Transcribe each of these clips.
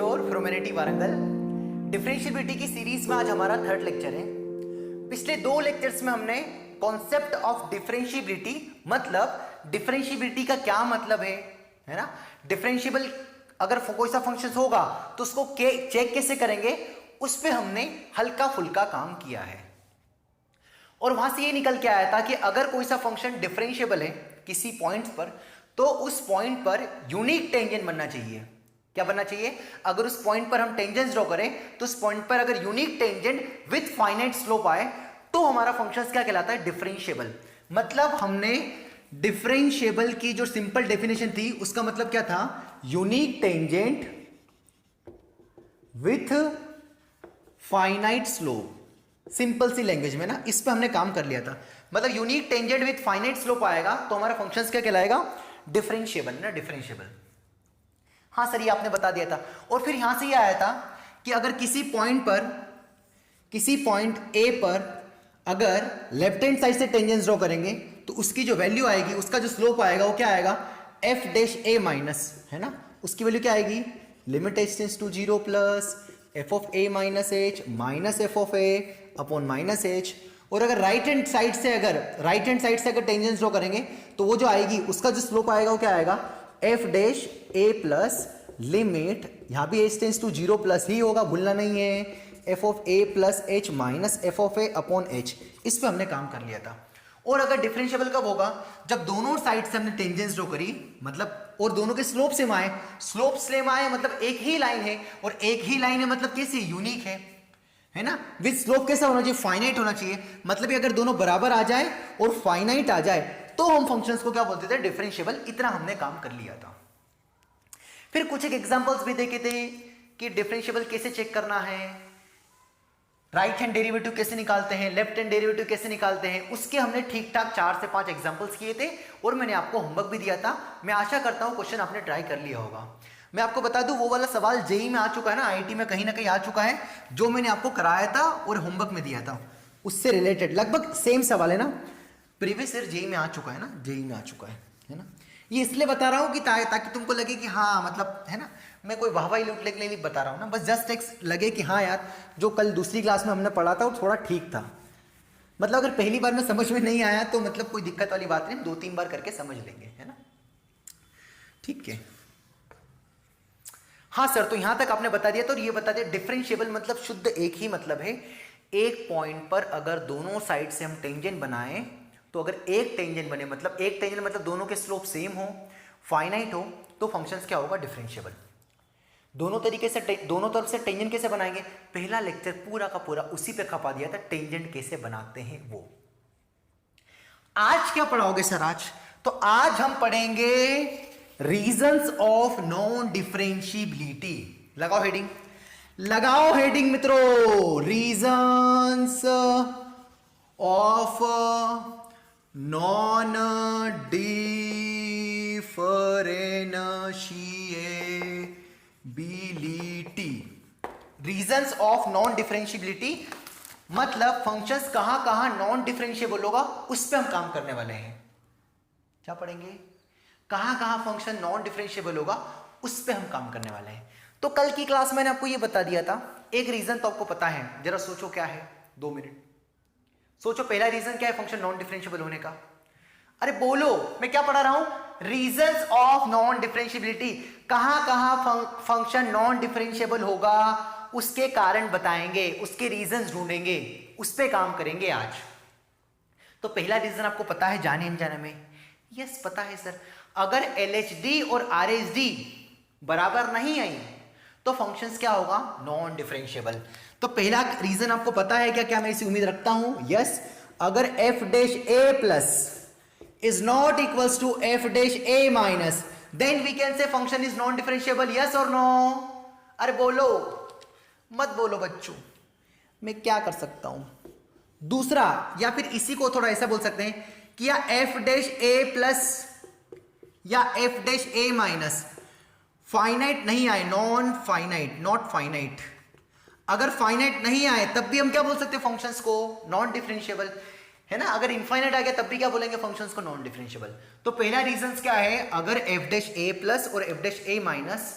Four from NIT Warangal. Differentiability की series में आज हमारा थर्ड लेक्चर है। पिछले दो लेक्चर्स में हमने कॉन्सेप्ट ऑफ डिफरेंशियबिलिटी मतलब डिफरेंशियबिलिटी का क्या मतलब है ना, डिफरेंशियबल अगर कोई सा फंक्शन होगा तो उसको चेक कैसे करेंगे, उस पर हमने हल्का फुल्का काम किया है। और वहां से ये निकल के आया था कि अगर कोई सा फंक्शन डिफरेंशियबल है किसी पॉइंट पर, तो उस पॉइंट पर यूनिक टेंजेंट बनना चाहिए। क्या बनना चाहिए? अगर उस पॉइंट पर हम टेंजेंट ड्रॉ करें तो उस पॉइंट पर अगर unique tangent with finite slope आए तो हमारा फंक्शन क्या कहलाता है? डिफरेंशियबल। मतलब हमने डिफरेंशियबल की जो सिंपल डेफिनेशन थी उसका मतलब क्या था? Unique tangent with finite slope. Simple सी लैंग्वेज में ना, इस पे हमने काम कर लिया था। मतलब unique tangent with finite slope आएगा तो हमारा फंक्शन क्या कहलाएगा? डिफरेंशियबल ना, डिफरेंशियबल। हाँ सर, ये आपने बता दिया था। और फिर यहां से ये आया था कि अगर किसी पॉइंट ए पर अगर लेफ्ट हैंड साइड से टेंजेंट ड्रॉ करेंगे तो उसकी जो वैल्यू आएगी, उसका जो स्लोप आएगा वो क्या आएगा? एफ डैश ए माइनस, है ना। उसकी वैल्यू क्या आएगी? Limit h tends to 0 plus f of a minus h minus f of a upon minus h. और अगर राइट हैंड साइड से अगर टेंजेंट ड्रॉ करेंगे तो वो जो आएगी उसका जो स्लोप आएगा वो क्या आएगा? F dash a plus limit, यहां भी एच टेंड्स टू 0 प्लस ही होगा, भूलना नहीं है, F of A plus H minus f of a upon H. इस पे हमने काम कर लिया था। और अगर डिफरेंशियबल कब होगा? जब दोनों साइड से हमने टेंजेंट्स ड्रॉ करी, मतलब और दोनों के स्लोप सेम आए। स्लोप सेम आए मतलब एक ही लाइन है, और एक ही लाइन है मतलब कैसी? यूनिक है ना। विद स्लोप कैसा होना चाहिए? फाइनाइट होना चाहिए। मतलब अगर दोनों बराबर आ जाए और फाइनाइट आ जाए तो हम फंक्शंस को क्या बोलते थे? डिफरेंशियबल। इतना हमने काम कर लिया था। फिर कुछ एक एग्जांपल्स भी देखे थे कि डिफरेंशियबल कैसे चेक करना है, राइट हैंड डेरिवेटिव कैसे निकालते हैं, लेफ्ट हैंड डेरिवेटिव कैसे निकालते हैं, उसके हमने ठीक ठाक 4 से 5 एग्जांपल्स किए थे। और मैंने आपको होमवर्क भी दिया था। मैं आशा करता हूं क्वेश्चन आपने ट्राई कर लिया होगा। मैं आपको बता दूं, वो वाला सवाल जेई में आ चुका है ना, आईआईटी में कहीं ना कहीं आ चुका है, जो मैंने आपको कराया था और होमवर्क में दिया था उससे रिलेटेड लगभग सेम सवाल है ना। प्रीवियस ईयर जेई में आ चुका है ना, जेई में आ चुका है ना। ये इसलिए बता रहा हूं कि ताकि तुमको लगे कि हाँ, मतलब है ना, मैं कोई वाहवाही लूटने के लिए नहीं बता रहा हूं ना, बस जस्ट एक लगे कि हाँ यार, जो कल दूसरी क्लास में हमने पढ़ा था वो थोड़ा ठीक था। मतलब अगर पहली बार में समझ में नहीं आया तो मतलब कोई दिक्कत वाली बात नहीं, 2-3 बार करके समझ लेंगे, है ना। ठीक है। हाँ सर, तो यहां तक आपने बता दिया। तो ये बता दिया डिफरेंशियबल मतलब शुद्ध एक ही मतलब है, एक पॉइंट पर अगर दोनों साइड से हम टेंजेंट बनाएं तो अगर एक टेंजेंट बने, मतलब एक टेंजेंट मतलब दोनों के स्लोप सेम हो, फाइनाइट हो, तो फंक्शंस क्या होगा? डिफरेंशियबल। दोनों तरफ से टेंजेंट कैसे बनाएंगे? पहला लेक्चर पूरा का पूरा उसी पे खपा दिया था, टेंजेंट कैसे बनाते हैं वो। आज क्या पढ़ाओगे सर? तो आज हम पढ़ेंगे रीजंस ऑफ नॉन डिफरेंशियबिलिटी। लगाओ हेडिंग मित्रों, reasons of non differentiability. Reasons of non differentiability मतलब फंक्शंस कहां कहां नॉन डिफरेंशियबल होगा, उस पे हम काम करने वाले हैं। क्या पढ़ेंगे? कहां कहां फंक्शन नॉन डिफरेंशियबल होगा, उस पे हम काम करने वाले हैं। तो कल की क्लास मैंने आपको यह बता दिया था। एक रीजन तो आपको पता है, जरा सोचो क्या है, 2 मिनट सोचो। पहला रीजन क्या है फंक्शन नॉन डिफरेंशियबल होने का? अरे बोलो, मैं क्या पढ़ा रहा हूं? Reasons of non differentiability. कहां कहां फंक्शन नॉन डिफरेंशियबल होगा, उसके कारण बताएंगे, उसके रीजंस ढूंढेंगे, उस पे काम करेंगे आज। तो पहला रीजन आपको पता है जाने अनजाने में? यस पता है सर। अगर एलएचडी और आरएचडी बराबर नहीं आई तो फंक्शंस क्या होगा? Non differentiable. तो पहला रीजन आपको पता है क्या? क्या मैं इसी उम्मीद रखता हूं? यस। अगर f dash a plus is not equals to f dash a minus, then we can say function is non differentiable. Yes और नो? अरे बोलो, मत बोलो बच्चों, मैं क्या कर सकता हूं? दूसरा, या फिर इसी को थोड़ा ऐसा बोल सकते हैं कि या एफ डैश ए प्लस या F dash a minus finite नहीं आए, नॉन फाइनाइट, नॉट फाइनाइट। अगर फाइनाइट नहीं आए तब भी हम क्या बोल सकते हैं फंक्शंस को? नॉन डिफरेंशियबल, है ना। अगर इनफाइनाइट आ गया तब भी क्या बोलेंगे फंक्शंस को? Non differentiable. तो पहला रीजन क्या है? अगर एफ डैश ए प्लस और F dash a minus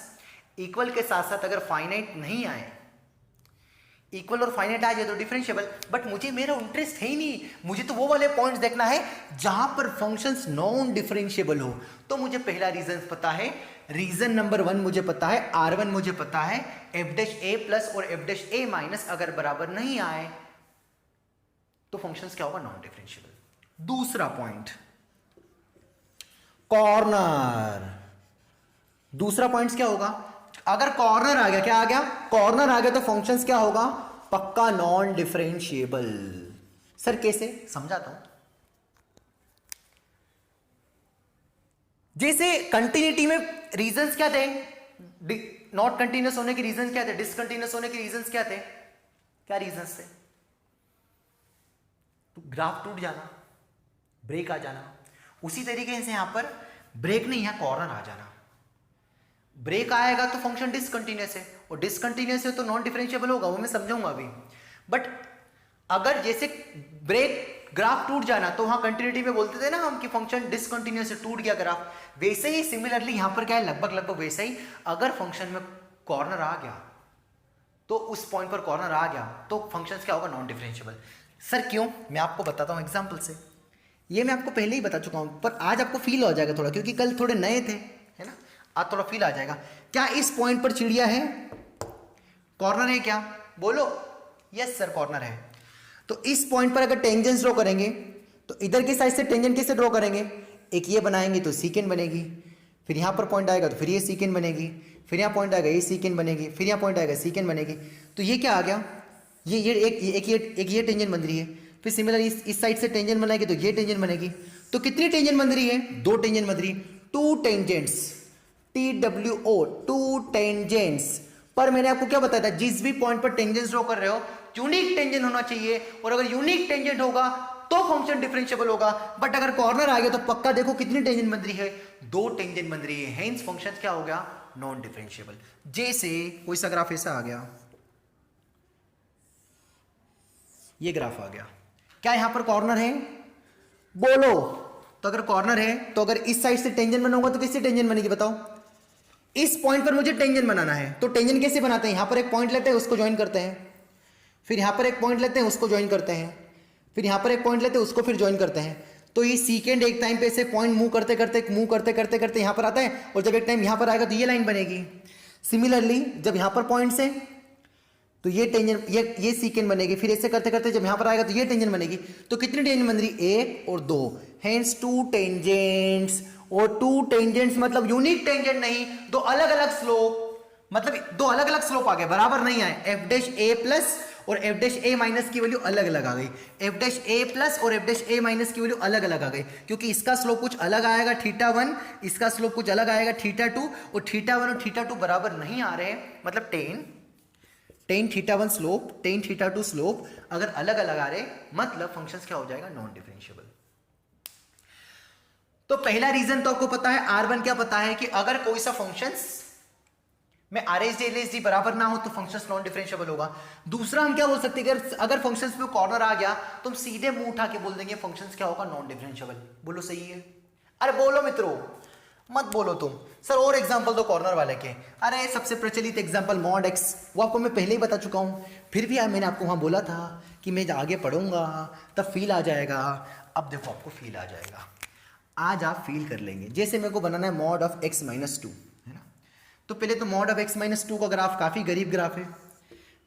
equal के साथ साथ अगर फाइनाइट नहीं आए, इक्वल और फाइनाइट आ जाए तो डिफरेंशिएबल, बट मुझे मेरा इंटरेस्ट है ही नहीं, मुझे तो वो वाले पॉइंट्स देखना है जहां पर फंक्शंस नॉन डिफरेंशिएबल हो। तो मुझे पहला रीजन पता है, रीजन नंबर 1 मुझे पता है, R1 मुझे पता है, f डैश a प्लस और f डैश a माइनस अगर बराबर नहीं आए तो फंक्शंस क्या होगा, नॉन डिफरेंशिएबल। दूसरा पॉइंट कॉर्नर, दूसरा पॉइंट क्या होगा, अगर कॉर्नर आ गया, क्या आ गया, कॉर्नर आ गया तो फंक्शंस क्या होगा, पक्का नॉन डिफरेंशिएबल। सर कैसे, समझाता हूं। जैसे कंटिन्यूटी में रीजंस क्या थे, नॉट कंटिन्यूस होने के रीजंस क्या थे, डिसकंटिन्यूस होने के रीजंस क्या थे, क्या रीजंस थे, तो ग्राफ टूट जाना, ब्रेक आ जाना। उसी तरीके से यहां पर ब्रेक नहीं, यहां कॉर्नर आ जाना। ब्रेक आएगा तो फंक्शन डिसकंटिन्यूअस है, और डिसकंटिन्यूअस है तो नॉन डिफरेंशिएबल होगा, वो मैं समझाऊंगा अभी। बट अगर जैसे ब्रेक ग्राफ टूट जाना तो वहां कंटिन्यूटी में बोलते थे ना हम कि फंक्शन डिसकंटिन्यूअस है, टूट गया ग्राफ, वैसे ही सिमिलरली यहां पर क्या है, लगभग वैसे ही अगर फंक्शन में कॉर्नर आ गया तो उस पॉइंट पर कॉर्नर आ गया तो फंक्शन क्या होगा, नॉन डिफरेंशिएबल। सर क्यों, मैं आपको बताता हूं एग्जाम्पल से। ये मैं आपको पहले ही बता चुका हूं, पर आज आपको फील हो जाएगा थोड़ा, क्योंकि कल थोड़े नए थे, है ना, आज थोड़ा फील आ जाएगा। क्या इस पॉइंट पर चिड़िया है, कॉर्नर है क्या, बोलो। यस सर कॉर्नर है। तो इस पॉइंट पर अगर टेंजेंट ड्रॉ करेंगे तो इधर की साइड से टेंजेंट कैसे ड्रॉ करेंगे, एक ये बनाएंगे तो सीकेंड बनेगी, फिर यहां पर पॉइंट आएगा तो फिर ये सीकेंड बनेगी, फिर यहां पॉइंट आएगा ये सीकेंड बनेगी, फिर यहां पॉइंट आएगा सीकेंड बनेगी। तो ये क्या आ गया, ये एक ये टेंजेंट बन रही है, फिर सिमिलर इस साइड से टेंजेंट बनाएगी तो ये टेंजेंट बनेगी। तो कितनी टेंजेंट बन रही है, 2 टेंजेंट बन रही है, 2 टेंजेंट्स, TWO, 2 टेंजेंट्स। पर मैंने आपको क्या बताया था, जिस भी पॉइंट पर टेंजेंट्स ड्रॉ कर रहे हो यूनिक टेंजेंट होना चाहिए, और अगर यूनिक टेंजेंट होगा तो फंक्शन डिफरेंशिएबल होगा। बट अगर कॉर्नर आ गया तो पक्का देखो कितनी टेंजेंट बन रही है, 2 टेंजेंट बन रही है, हेंस फंक्शन क्या हो गया, नॉन डिफरेंशिएबल। जैसे कोई सा ग्राफ ऐसा आ गया, ये ग्राफ आ गया, क्या यहां पर कॉर्नर है, बोलो। तो अगर कॉर्नर है तो अगर इस साइड से टेंजेंट बनाऊंगा तो किससे टेंजेंट बनेगी बताओ, इस पॉइंट पर मुझे टेंजेंट बनाना है। तो टेंजेंट कैसे बनाते हैं, यहां पर एक पॉइंट लेते हैं उसको ज्वाइन करते हैं, फिर यहां पर एक पॉइंट लेते हैं उसको ज्वाइन करते हैं, फिर यहां पर एक पॉइंट लेते हैं उसको फिर ज्वाइन करते हैं। तो ये सीकेंड एक टाइम पे ऐसे पॉइंट मूव करते करते यहां पर आता है, और जब एक टाइम यहां पर आएगा तो ये लाइन बनेगी। सिमिलरली जब यहां पर पॉइंट से तो ये टेंजेंट, ये सीकेंड बनेगी, फिर ऐसे करते करते जब यहां पर आएगा तो ये टेंजेंट बनेगी। तो कितनी टेंजेंट बन रही, 1 और 2, हेंस 2 टेंजेंट्स। और 2 टेंजेंट्स मतलब यूनिक टेंजेंट नहीं, 2 अलग अलग स्लोप, मतलब 2 अलग अलग स्लोप आ गए, बराबर नहीं आए। एफ डैश ए प्लस और एफ डैश ए माइनस की वैल्यू अलग अलग आ गई, एफ डैश ए प्लस और एफ डैश ए माइनस की वैल्यू अलग अलग आ गई, क्योंकि इसका स्लोप कुछ अलग आएगा θ1, इसका स्लोप कुछ अलग आएगा θ2, और θ1 और θ2 बराबर नहीं आ रहे, मतलब टेन θ1 स्लोप, टेन θ2 स्लोप अगर अलग अलग आ रहे, मतलब फंक्शंस क्या हो जाएगा, नॉन डिफरेंशिएबल। तो पहला रीजन तो आपको पता है, R1 क्या पता है कि अगर कोई सा फंक्शंस में RHD LHD बराबर ना हो तो फंक्शंस नॉन डिफरेंशिएबल होगा। दूसरा हम क्या बोल सकते हैं, अगर फंक्शंस में कॉर्नर आ गया तो हम सीधे मुंह उठा के बोल देंगे फंक्शंस क्या होगा, नॉन डिफरेंशिएबल। बोलो सही है, अरे बोलो मित्रों, मत बोलो तुम। सर और एग्जांपल दो कॉर्नर वाले के, अरे सबसे प्रचलित एग्जांपल मॉड एक्स, वो आपको मैं पहले ही बता चुका हूं, फिर भी मैंने आपको वहां बोला था कि मैं आगे पढ़ूंगा तब फील आ जाएगा। अब देखो आपको फील आ जाएगा, आज आप फील कर लेंगे। जैसे मेरे को बनाना है मॉड ऑफ x माइनस 2, है ना, तो पहले तो मॉड ऑफ x माइनस 2 का ग्राफ काफी गरीब ग्राफ है,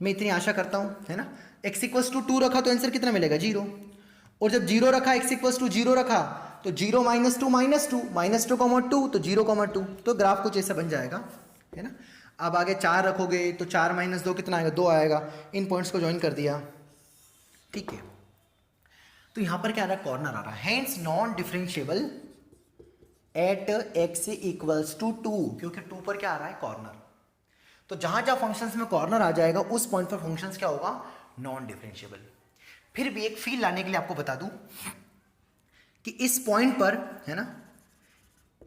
मैं इतनी आशा करता हूं, है ना। x इक्वल्स टू 2 रखा तो आंसर कितना मिलेगा, 0, और जब 0 रखा, x इक्वल्स टू 0 रखा तो 0 माइनस 2 माइनस 2 माइनस 2 कॉमा 2 तो 0,2, तो ग्राफ कुछ ऐसा बन जाएगा, है ना। अब आगे 4 रखोगे तो 4 माइनस 2 कितना आएगा, 2 आएगा। इन पॉइंट्स को ज्वाइन कर दिया, ठीक है। तो यहां पर क्या आ रहा है, कॉर्नर आ रहा है, hence non differentiable at x equals to 2, क्योंकि 2 पर क्या आ रहा है, कॉर्नर। तो जहां जहां फंक्शंस में कॉर्नर आ जाएगा उस पॉइंट पर फंक्शंस क्या होगा, नॉन डिफरेंशिएबल। फिर भी एक फील लाने के लिए आपको बता दूं कि इस पॉइंट पर, है ना,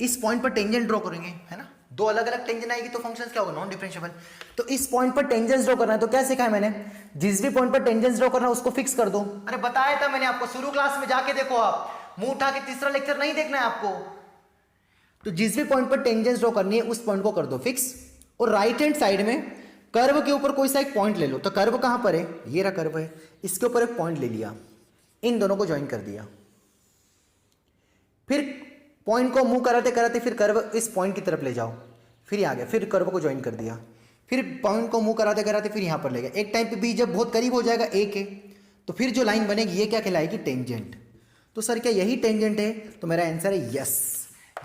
इस पॉइंट पर टेंजेंट ड्रॉ करेंगे, है ना, 2 अलग अलग टेंजेंट आएगी तो फंक्शंस क्या होगा, नॉन डिफरेंशिएबल। तो इस पॉइंट पर टेंजेंट्स ड्रॉ करना है, तो क्या सिखाया मैंने, जिस भी पॉइंट पर टेंजेंट्स ड्रॉ करना है उसको फिक्स कर दो। अरे बताया था मैंने आपको, शुरू क्लास में जाके देखो, आप मुंह उठा के तीसरा लेक्चर नहीं देखना है आपको। तो जिस भी पॉइंट पर टेंजेंट्स ड्रॉ करनी है उस पॉइंट को कर दो फिक्स, और राइट हैंड साइड में कर्व के ऊपर कोई सा एक पॉइंट ले लो। तो कर्व कहां पर है, ये रहा कर्व है, इसके ऊपर एक पॉइंट ले लिया, इन दोनों को ज्वाइन कर दिया, फिर पॉइंट को मूव कराते कराते फिर कर्व इस पॉइंट की तरफ ले जाओ, फिर आ गया, फिर कर्व को ज्वाइन कर दिया, फिर पॉइंट को मूव कराते कराते फिर यहां पर ले गया। एक टाइम पे बी जब बहुत करीब हो जाएगा ए के, तो फिर जो लाइन बनेगी ये क्या कहलाएगी, टेंजेंट। तो सर क्या यही टेंजेंट है, तो मेरा आंसर है यस,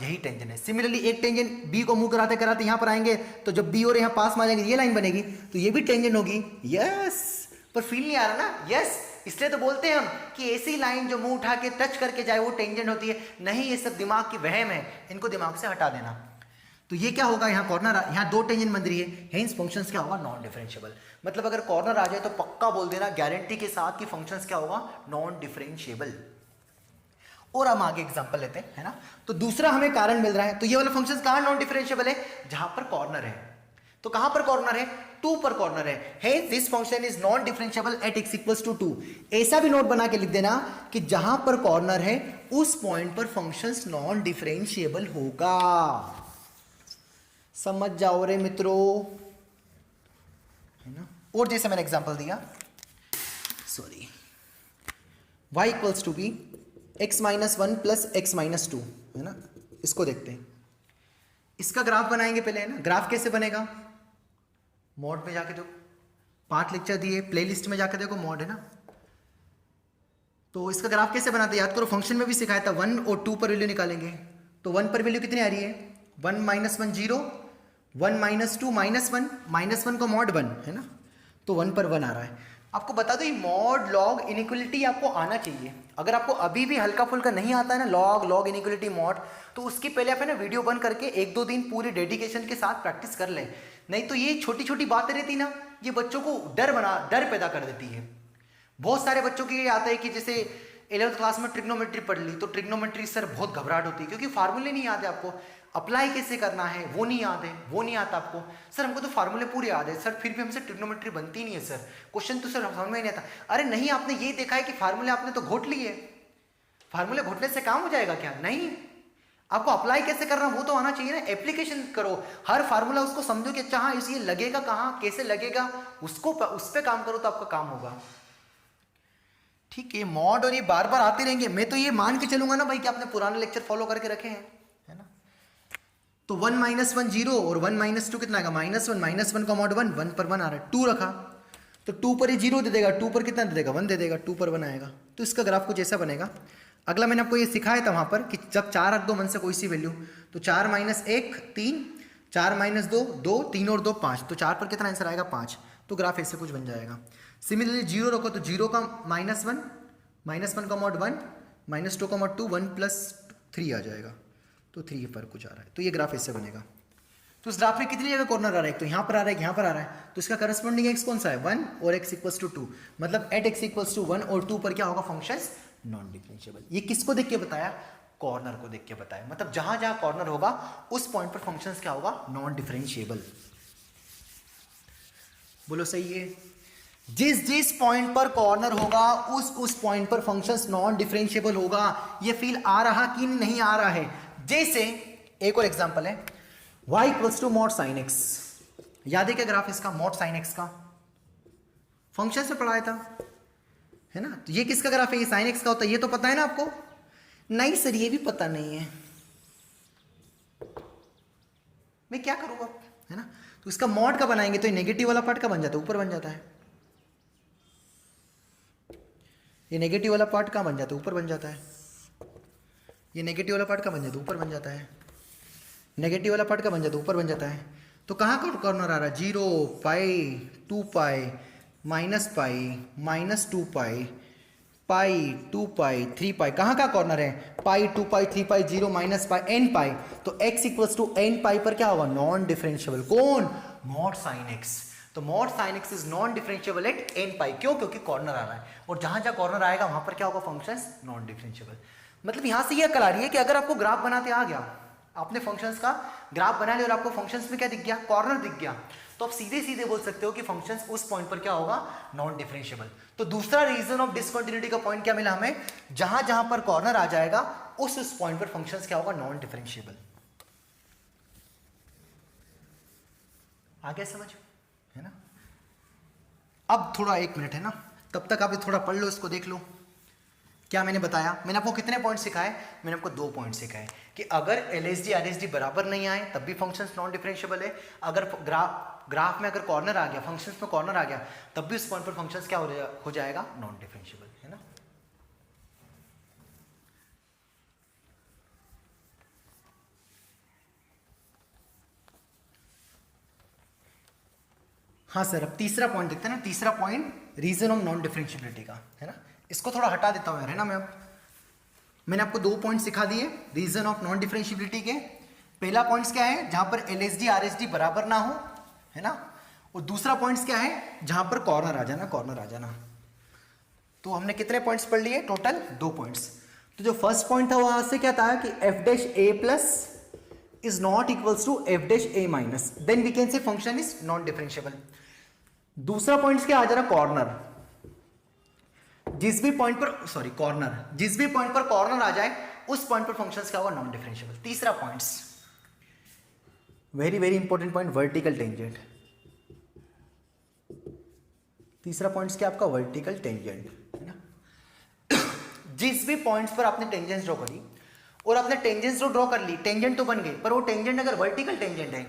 यही टेंजेंट है। सिमिलरली एक टेंजेंट बी को मूव कराते कराते यहां पर आएंगे, तो जब बी और यहां पास में आ जाएंगे ये लाइन बनेगी, तो ये भी टेंजेंट होगी, यस। पर फील नहीं आ रहा ना, यस, इसलिए तो बोलते हैं हम कि ऐसी लाइन जो मुंह उठा के टच करके जाए वो टेंजेंट होती है। नहीं, ये सब दिमाग की वहम है, इनको दिमाग से हटा देना। तो ये क्या होगा, यहाँ कॉर्नर, यहाँ दो टेंजेंट बन रही है, हेंस फंक्शंस क्या होगा, नॉन डिफरेंशिएबल। मतलब अगर कॉर्नर आ जाए तो पक्का बोल देना गारंटी के साथ कि फंक्शंस क्या होगा, नॉन डिफरेंशिएबल। और हम आगे एग्जांपल लेते हैं, है ना। तो दूसरा हमें कारण मिल रहा है, तो ये वाला फंक्शंस कहाँ नॉन डिफरेंशिएबल है, जहां पर कॉर्नर है। तो कहां पर कॉर्नर है, 2 पर कॉर्नर है, hence this function is non differentiable at x equals to 2। ऐसा भी नोट बना के लिख देना कि जहां पर कॉर्नर है उस पॉइंट पर फंक्शंस नॉन डिफरेंशिएबल होगा। समझ जाओ रे मित्रों, है ना। और जैसे मैंने एग्जांपल दिया, sorry, y equals to b x minus 1 plus x minus 2, है ना। इसको देखते हैं, इसका ग्राफ बनाएंगे पहले, है ना। ग्राफ कैसे बनेगा, मॉड में जाके देखो, 5 लेक्चर दिए, प्लेलिस्ट में जाके देखो, मॉड है ना। तो इसका ग्राफ कैसे बनाते हैं याद करो, फंक्शन में भी सिखाया था, 1 और 2 पर वैल्यू निकालेंगे। तो 1 पर वैल्यू कितनी आ रही है, 1 माइनस 1 0, 1 माइनस 2 माइनस 1 को मॉड 1, है ना। तो 1 पर 1 आ रहा है। आपको बता दो ये मॉड लॉग इनइक्वलिटी आपको आना चाहिए। अगर आपको अभी भी हल्का फुल्का नहीं आता है ना, लॉग इनइक्वलिटी मॉड, तो उसकी पहले आप है ना वीडियो बंद करके 1-2 दिन पूरी डेडिकेशन के साथ प्रैक्टिस कर लें। नहीं तो ये छोटी छोटी बातें रहती ना, ये बच्चों को डर पैदा कर देती है। बहुत सारे बच्चों के ये आता है कि जैसे 11th क्लास में ट्रिग्नोमेट्री पढ़ ली, तो ट्रिग्नोमेट्री सर बहुत घबराहट होती है क्योंकि फार्मूले नहीं याद है आपको, अप्लाई कैसे करना है वो नहीं याद है, वो नहीं आता आपको। सर हमको तो फार्मूले पूरे याद है सर, फिर भी हमसे ट्रिग्नोमेट्री बनती नहीं है सर, क्वेश्चन तो सर समझ में नहीं आता। अरे नहीं, आपने ये देखा है कि फार्मूले आपने तो घोट लिए, फार्मूले घोटने से काम हो जाएगा क्या, नहीं। आपको अप्लाई कैसे करना वो तो आना चाहिए ना, एप्लीकेशन करो, हर फार्मूला उसको समझो कि अच्छा हाँ ये लगेगा कहाँ, कैसे लगेगा, उसको उस पर काम करो तो आपका काम होगा। ठीक है, मॉड और ये बार बार आते रहेंगे, मैं तो ये मान के चलूंगा ना भाई कि आपने पुराने लेक्चर फॉलो करके रखे हैं, है ना। तो 1 माइनस 1 0 और 1 माइनस 2 कितना आएगा, माइनस 1 का मॉड 1, 1 पर 1 आ रहा है, 2 रखा तो 2 पर ये 0 दे देगा, 2 पर कितना दे देगा, 1 दे देगा, 2 पर 1 आएगा। तो इसका ग्राफ कुछ ऐसा बनेगा। अगला मैंने आपको ये सिखाया था वहां पर कि जब 4 रख दो मन से कोई सी वैल्यू, तो 4 माइनस 1 3, 4 माइनस 2 2, 3 और 2 5, तो 4 पर कितना आंसर आएगा 5। तो ग्राफ ऐसे कुछ बन जाएगा। सिमिलरली 0 रखो तो 0 का माइनस 1 का मॉड 1, माइनस 2 का मॉड 2, 1 प्लस 3 आ जाएगा, तो 3 पर कुछ आ रहा है। तो ये ग्राफ ऐसे बनेगा। तो इस ग्राफ में कितनी जगह कॉर्नर आ रहा है, तो यहाँ पर आ रहा है, यहाँ पर आ रहा है, तो इसका करस्पॉन्डिंग एक्स कौन सा है 1 और x इक्वल्स टू 2, मतलब एट x इक्वल्स टू 1 और 2 पर क्या होगा फंक्शंस नॉन डिफरेंशिएबल। ये किसको देख के बताया, कॉर्नर को देख के बताया, मतलब जहां जहां कॉर्नर होगा उस पॉइंट पर फंक्शंस क्या होगा, नॉन डिफरेंशिएबल। बोलो सही है, जिस जिस पॉइंट पर कॉर्नर होगा उस पॉइंट पर फंक्शंस नॉन डिफरेंशिएबल होगा। ये फील आ रहा कि नहीं आ रहा है। जैसे एक और एग्जांपल है, y equals to mod sine x, याद है क्या ग्राफ इसका, मॉड साइन एक्स का फंक्शन से पढ़ाया था, है ना। तो ये किसका ग्राफ है, ये साइन एक्स का होता है, ये तो पता है ना आपको, नहीं सर ये भी पता नहीं है, मैं क्या करूँ अब, है ना। तो इसका मॉड का बनाएंगे तो ये नेगेटिव वाला पार्ट का बन जाता है, ऊपर बन जाता है, ये नेगेटिव वाला पार्ट कहाँ बन जाता है, ऊपर बन जाता है, ये नेगेटिव वाला पार्ट का बन जाता है, ऊपर बन जाता है, नेगेटिव वाला पार्ट का बन जाता है, ऊपर बन जाता है। तो कहाँ का कॉर्नर आ रहा है, 0 पाई 2 पाई माइनस पाई माइनस 2 पाई पाई 2 पाई 3 पाई, कहाँ का कॉर्नर है, पाई 2 पाई 3 पाई 0 माइनस पाई एन पाई। तो x equals to n pi पर क्या होगा, नॉन डिफरेंशिएबल, कौन, मॉड साइन एक्स। तो mod sine x is non differentiable at n pi, क्यों, क्योंकि कॉर्नर आ रहा है, और जहां जहां कॉर्नर आएगा वहां पर क्या होगा, फंक्शंस नॉन डिफरेंशिएबल। मतलब यहां से ये अकल आ रही है कि अगर आपको ग्राफ बनाते आ गया, आपने फंक्शंस का ग्राफ बना लिया और आपको फंक्शंस में क्या दिख गया, कॉर्नर दिख गया, तो आप सीधे सीधे बोल सकते हो कि फंक्शंस उस पॉइंट पर क्या होगा, नॉन डिफरेंशिएबल। तो दूसरा रीजन ऑफ डिसकंटिन्यूटी का पॉइंट क्या मिला हमें, जहां जहां पर कॉर्नर आ जाएगा उस पॉइंट पर फंक्शंस क्या होगा, नॉन डिफरेंशिएबल। आ गया समझ, है ना। अब थोड़ा 1 मिनट है ना, तब तक आप थोड़ा पढ़ लो, इसको देख लो क्या मैंने बताया। मैंने आपको कितने पॉइंट सिखाए? मैंने आपको 2 पॉइंट सिखाए कि अगर एलएसडी आरएसडी बराबर नहीं आए तब भी फंक्शंस नॉन डिफरेंशिएबल है, अगर ग्राफ में अगर कॉर्नर आ गया, फंक्शंस में कॉर्नर आ गया, तब भी उस पॉइंट पर फंक्शंस क्या हो जाएगा? नॉन डिफरेंशिएबल, है ना। हाँ सर, अब तीसरा पॉइंट देखते हैं ना, तीसरा point reason of non differentiability का, है ना। इसको थोड़ा हटा देता हूँ यार, है ना। मैंने आपको 2 पॉइंट सिखा दिए रीजन ऑफ नॉन डिफरेंशिएबिलिटी के। पहला पॉइंट्स क्या है? जहां पर एलएसडी आरएसडी बराबर ना हो, है ना। और दूसरा पॉइंट्स क्या है? जहां पर कॉर्नर आ जाना, कॉर्नर आ जाना। तो हमने कितने पॉइंट्स पढ़ लिए? Total 2 points. तो जो फर्स्ट पॉइंट था वहां से क्या था कि f dash a plus is not equals to f dash a minus, then we can say function is non differentiable. दूसरा पॉइंट क्या आ जाना? कॉर्नर। जिस भी पॉइंट पर कॉर्नर आ जाए उस पॉइंट पर फंक्शंस क्या होगा? Non differentiable. तीसरा points very very important point, vertical tangent. तीसरा पॉइंट्स क्या आपका? वर्टिकल टेंजेंट, है ना। जिस भी पॉइंट्स पर आपने टेंजेंट्स ड्रॉ करी और आपने टेंजेंट्स ड्रॉ कर ली, टेंजेंट तो बन गई, पर वो टेंजेंट अगर वर्टिकल टेंजेंट है,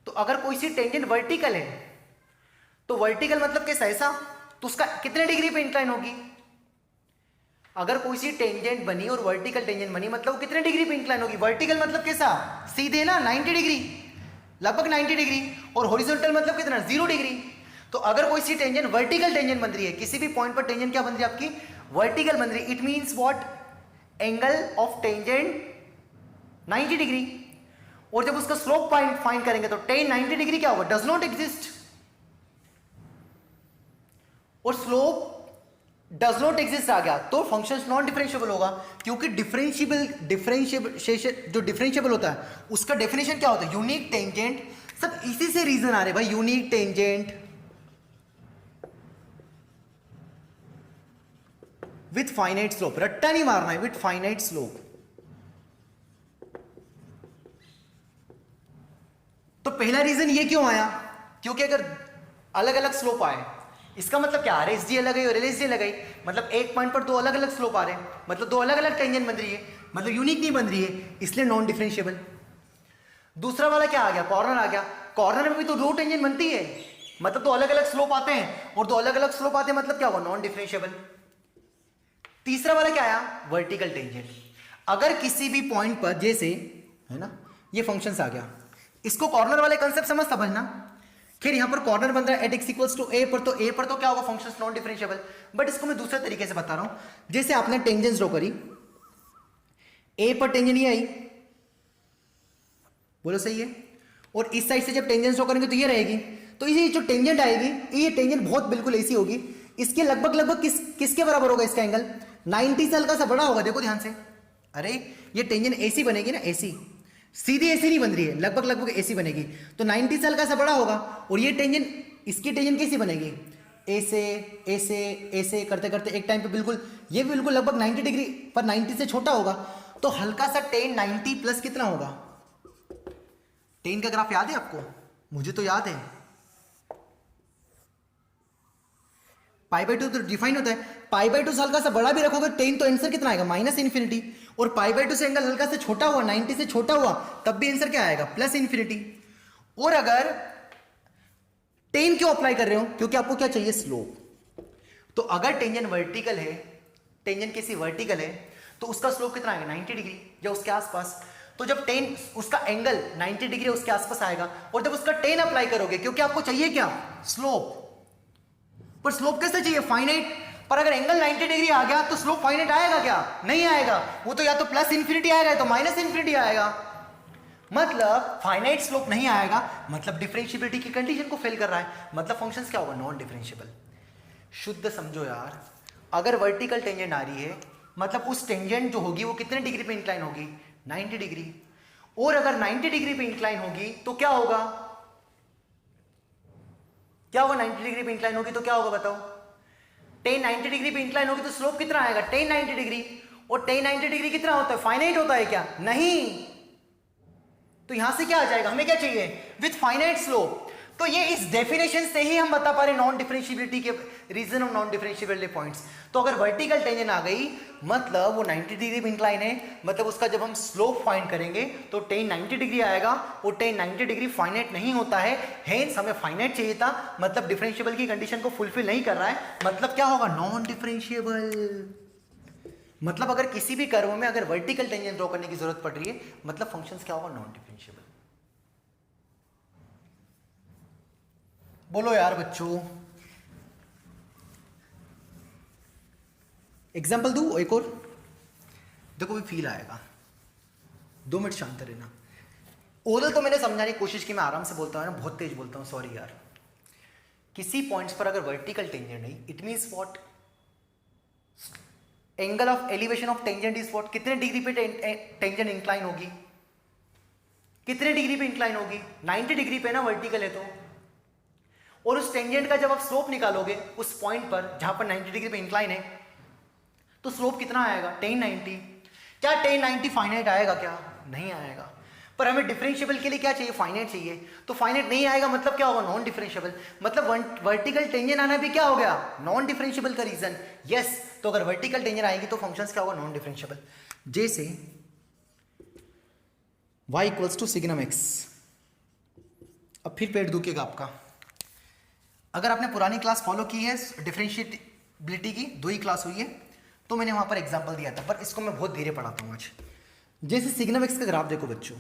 तो अगर कोई सी टेंजेंट वर्टिकल है तो वर्टिकल मतलब कैसा? ऐसा, तो उसका कितने डिग्री पे इंक्लाइन होगी? अगर कोई सी टेंजेंट बनी और वर्टिकल टेंजेंट बनी, मतलब वो कितने डिग्री पे इंक्लाइन होगी? वर्टिकल मतलब कैसा? सीधे ना, 90 डिग्री, लगभग 90 डिग्री। और हॉरिजॉन्टल मतलब कितना? 0 डिग्री। तो अगर कोई सी टेंजेंट वर्टिकल टेंजेंट बन रही है, किसी भी पॉइंट पर टेंजेंट क्या बन रही है आपकी? वर्टिकल बन रही है। It means what? Angle of tangent 90 degree. और जब उसका स्लोप फाइंड करेंगे तो टेन 90 डिग्री क्या होगा? Does not exist. और स्लोप डज नॉट एग्जिस्ट आ गया तो फंक्शन नॉन डिफरेंशिएबल होगा, क्योंकि जो डिफरेंशिएबल होता है उसका डेफिनेशन क्या होता है? Unique tangent. सब इसी से रीजन आ रहे भाई, unique tangent with finite slope. रट्टा नहीं मारना है, विथ फाइनाइट स्लोप। तो पहला रीजन ये क्यों आया? क्योंकि अगर अलग अलग स्लोप आए, इसका मतलब क्या? आरएसडी अलग है और एलएसडी अलग है, मतलब एक पॉइंट पर 2 अलग अलग स्लोप आ रहे हैं, मतलब 2 अलग अलग टेंजेंट बन रही है, मतलब यूनिक नहीं बन रही है, इसलिए नॉन डिफरेंशिएबल। दूसरा वाला क्या आ गया? कॉर्नर आ गया। कॉर्नर में भी तो 2 टेंजेंट बनती है, मतलब 2 अलग अलग स्लोप आते हैं, और 2 अलग अलग स्लोप आते हैं मतलब क्या हुआ? Non differentiable. तीसरा वाला क्या आया? Vertical tangent. अगर किसी भी पॉइंट पर, जैसे, है ना, ये फंक्शंस आ गया, इसको कॉर्नर वाले कंसेप्ट समझना। फिर यहां पर कॉर्नर बन रहा है एट एक्स इक्वल्स टू ए पर, तो ए पर तो क्या होगा? Functions non differentiable. बट इसको मैं दूसरे तरीके से बता रहा हूं। जैसे आपने टेंजेंट्स ड्रॉ करी, ए पर टेंजेंट ये आई, बोलो सही है, और इस साइड से जब टेंजेंट्स ड्रॉ करेंगे तो ये रहेगी। तो ये जो टेंजेंट आएगी, ये टेंजेंट बहुत बिल्कुल ऐसी होगी, इसके लगभग किसके बराबर होगा? इसका एंगल 90 से हल्का सा बड़ा होगा। देखो ध्यान से, अरे ये टेंजेंट ऐसी बनेगी ना, ऐसी, सीधी ऐसी नहीं बन रही है, लगभग ऐसी बनेगी, तो 90 से हल्का सा बड़ा होगा। और ये टेंजेंट, इसकी टेंजेंट कैसी बनेगी? ऐसे ऐसे ऐसे करते करते एक टाइम पे बिल्कुल, ये बिल्कुल लगभग 90 डिग्री पर 90 से छोटा होगा। तो हल्का सा टेन 90 प्लस कितना होगा? टेन का ग्राफ याद है आपको? मुझे तो याद है, π/2 तो डिफाइन होता है, π/2 से हल्का सा बड़ा भी रखोगे टेन, तो आंसर कितना आएगा? -इन्फिनिटी। और π/2 से एंगल हल्का से छोटा हुआ, 90 से छोटा हुआ, तब भी आंसर क्या आएगा? +इन्फिनिटी। और अगर 10 क्यों अप्लाई कर रहे हो? क्योंकि आपको क्या चाहिए? स्लोप। तो अगर टेंजेंट वर्टिकल है, टेंजेंट किसी वर्टिकल है, तो उसका स्लोप कितना आएगा? 90 डिग्री या उसके आसपास। तो जब 10, उसका एंगल 90 डिग्री उसके आसपास आएगा, और जब उसका 10 अप्लाई करोगे, क्योंकि आपको चाहिए क्या? स्लोप। पर स्लोप कैसे चाहिए? फाइनाइट। पर अगर एंगल 90 डिग्री आ गया तो स्लोप फाइनाइट आएगा क्या? नहीं आएगा। वो तो या तो +इन्फिनिटी आएगा या तो -इन्फिनिटी आएगा। मतलब फाइनाइट स्लोप नहीं आएगा, मतलब डिफरेंशिएबिलिटी की कंडीशन को फेल कर रहा है, मतलब फंक्शंस क्या होगा? Non differentiable. शुद्ध समझो यार, अगर वर्टिकल टेंजेंट आ रही है, मतलब उस टेंजेंट जो होगी वो कितने डिग्री पे इंक्लाइन होगी? 90 डिग्री। और अगर 90 डिग्री पे इंक्लाइन होगी तो क्या होगा? क्या होगा? 90 डिग्री पे इंक्लाइन होगी तो क्या होगा बताओ? टेन 90 डिग्री पे इंक्लाइन होगी तो स्लोप कितना आएगा? Ten 90 degree. और टेन 90 डिग्री कितना होता है? फाइनाइट होता है क्या? नहीं। तो यहां से क्या आ जाएगा, हमें क्या चाहिए, विथ फाइनाइट स्लोप। तो ये इस डेफिनेशन से ही हम बता पा रहे नॉन डिफरेंशिएबिलिटी के reason of non differentiability points. तो अगर वर्टिकल टेंजेंट आ गई मतलब वो 90 डिग्री पे इंक्लाइन है, मतलब उसका जब हम स्लोप फाइंड करेंगे तो टेन 90 डिग्री आएगा। वो टेन 90 डिग्री फाइनाइट नहीं होता है, हेंस हमें फाइनाइट चाहिए था, मतलब डिफरेंशिएबल की कंडीशन को फुलफिल नहीं कर रहा है, मतलब क्या होगा, नॉन डिफरेंशिएबल। मतलब अगर किसी भी कर्व में अगर वर्टिकल टेंजेंट ड्रॉ करने की जरूरत पड़ रही है, मतलब फंक्शंस क्या होगा, नॉन डिफरेंशिएबल। बोलो यार बच्चों, एग्जाम्पल दूं एक और, देखो भी फील आएगा। 2 मिनट शांत रहना। ओरल तो मैंने समझाने की कोशिश की, मैं आराम से बोलता हूँ ना, बहुत तेज बोलता हूँ, सॉरी यार। किसी पॉइंट्स पर अगर वर्टिकल टेंजेंट है, it means what, angle of elevation of tangent is what, कितने डिग्री पे टेंजेंट इंक्लाइन होगी, कितने डिग्री पे इंक्लाइन होगी, 90 डिग्री पे ना वर्टिकल है तो। और उस टेंजेंट का जब आप स्लोप निकालोगे उस पॉइंट पर जहां पर 90 डिग्री पे इंक्लाइन है, तो स्लोप कितना आएगा, tan 90। क्या tan 90 फाइनाइट आएगा, क्या नहीं आएगा। पर हमें डिफरेंशिएबल के लिए क्या चाहिए, फाइनाइट चाहिए। तो फाइनाइट नहीं आएगा मतलब क्या होगा, नॉन डिफरेंशिएबल। मतलब वर्टिकल टेंजेंट आना भी क्या हो गया, नॉन डिफरेंशिएबल का रीजन। यस, तो अगर वर्टिकल टेंजेंट आएगी तो फंक्शंस क्या होगा, नॉन डिफरेंशिएबल। जैसे y equals to signum x। अब फिर पेट दुखेगा आपका। अगर आपने पुरानी क्लास फॉलो की है डिफरेंशिएबिलिटी की, 2 ही क्लास हुई है, तो मैंने वहां पर एग्जांपल दिया था, पर इसको मैं बहुत धीरे पढ़ाता हूं आज। जैसे सिग्नम एक्स का ग्राफ देखो बच्चों,